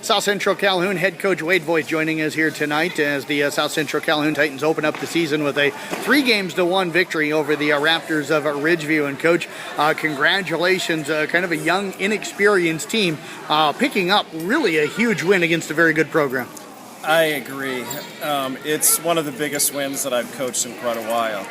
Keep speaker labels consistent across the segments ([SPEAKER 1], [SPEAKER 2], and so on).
[SPEAKER 1] South Central Calhoun head coach Wade Voith joining us here tonight as the South Central Calhoun Titans open up the season with a 3-1 victory over the Raptors of Ridgeview. And Coach, congratulations, kind of a young, inexperienced team picking up really a huge win against a very good program.
[SPEAKER 2] I agree. It's one of the biggest wins that I've coached in quite a while.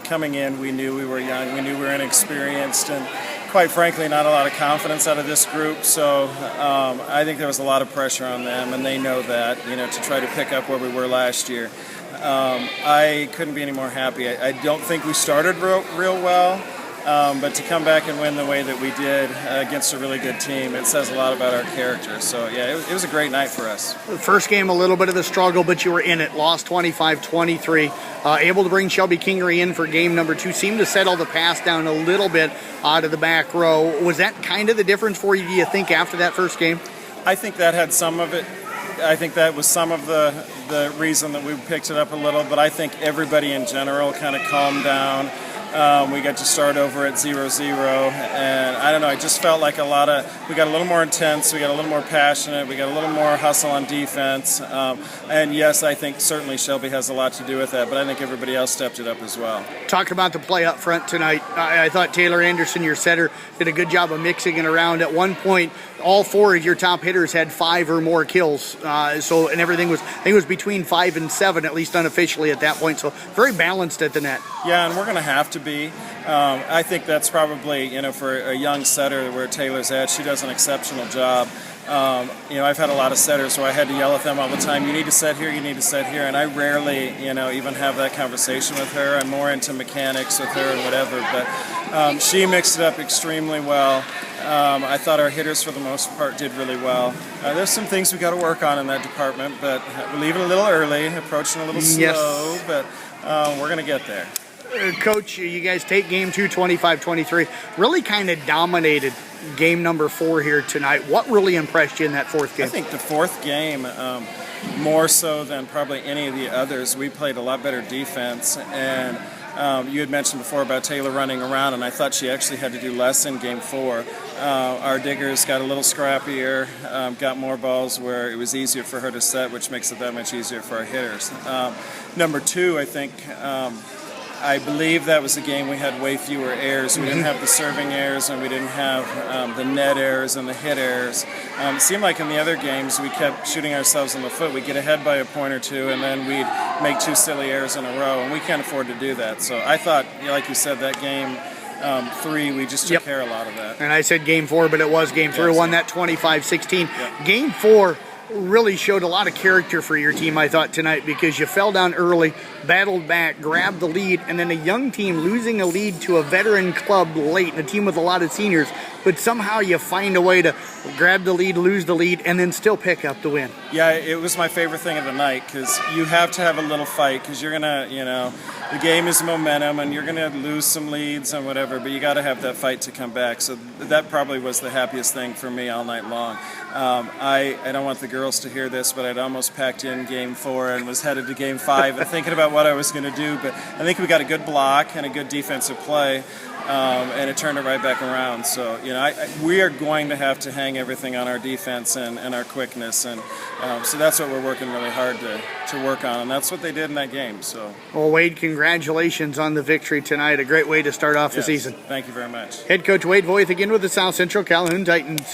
[SPEAKER 2] Coming in, we knew we were young, we knew we were inexperienced, and quite frankly, not a lot of confidence out of this group. So I think there was a lot of pressure on them, and they know that, to try to pick up where we were last year. I couldn't be any more happy. I don't think we started real well. But to come back and win the way that we did against a really good team, it says a lot about our character. So, yeah, it was a great night for us.
[SPEAKER 1] The first game, a little bit of the struggle, but you were in it. Lost 25-23. Able to bring Shelby Kingery in for game number 2. Seemed to settle the pass down a little bit out of the back row. Was that kind of the difference for you, do you think, after that first game?
[SPEAKER 2] I think that had some of it. I think that was some of the reason that we picked it up a little. But I think everybody in general kind of calmed down. We got to start over at 0-0, and I don't know, I just felt like we got a little more intense, we got a little more passionate, we got a little more hustle on defense, and yes, I think certainly Shelby has a lot to do with that, but I think everybody else stepped it up as well.
[SPEAKER 1] Talk about the play up front tonight. I thought Taylor Anderson, your setter, did a good job of mixing it around. At one point, all 4 of your top hitters had 5 or more kills, and everything was, I think it was between 5 and 7, at least unofficially at that point, so very balanced at the net.
[SPEAKER 2] Yeah, and we're going to have to be. I think that's probably, for a young setter where Taylor's at, she does an exceptional job. I've had a lot of setters where I had to yell at them all the time, you need to set here, you need to set here, and I rarely, even have that conversation with her. I'm more into mechanics with her and whatever, but she mixed it up extremely well. I thought our hitters, for the most part, did really well. There's some things we got to work on in that department, but we're leaving a little early, approaching a little slow, but we're going to get there.
[SPEAKER 1] Coach, you guys take game 2, 25-23. Really kind of dominated game number 4 here tonight. What really impressed you in that fourth game?
[SPEAKER 2] I think the fourth game, more so than probably any of the others, we played a lot better defense. And you had mentioned before about Taylor running around, and I thought she actually had to do less in game 4. Our diggers got a little scrappier, got more balls where it was easier for her to set, which makes it that much easier for our hitters. Number 2, I think, I believe that was a game we had way fewer errors. We didn't have the serving errors, and we didn't have the net errors and the hit errors. It seemed like in the other games we kept shooting ourselves in the foot. We'd get ahead by a point or two, and then we'd make 2 silly errors in a row, and we can't afford to do that. So I thought, like you said, that game 3, we just took care of a lot of that.
[SPEAKER 1] And I said game 4, but it was game 3.
[SPEAKER 2] Yes.
[SPEAKER 1] Won that 25-16. Game 4 really showed a lot of character for your team, I thought, tonight, because you fell down early, battled back, grabbed the lead, and then a young team losing a lead to a veteran club late, and a team with a lot of seniors, but somehow you find a way to grab the lead, lose the lead, and then still pick up the win.
[SPEAKER 2] Yeah, it was my favorite thing of the night, because you have to have a little fight, because you're going to, the game is momentum, and you're going to lose some leads and whatever, but you got to have that fight to come back. So that probably was the happiest thing for me all night long. I don't want the girls to hear this, but I'd almost packed in game 4 and was headed to game 5 and thinking about what I was going to do, but I think we got a good block and a good defensive play, and it turned it right back around. So, we are going to have to hang everything on our defense and our quickness, and so that's what we're working really hard to work on, and that's what they did in that game. So,
[SPEAKER 1] well, Wade, congratulations on the victory tonight. A great way to start off the season.
[SPEAKER 2] Thank you very much.
[SPEAKER 1] Head coach Wade Voith again with the South Central Calhoun Titans.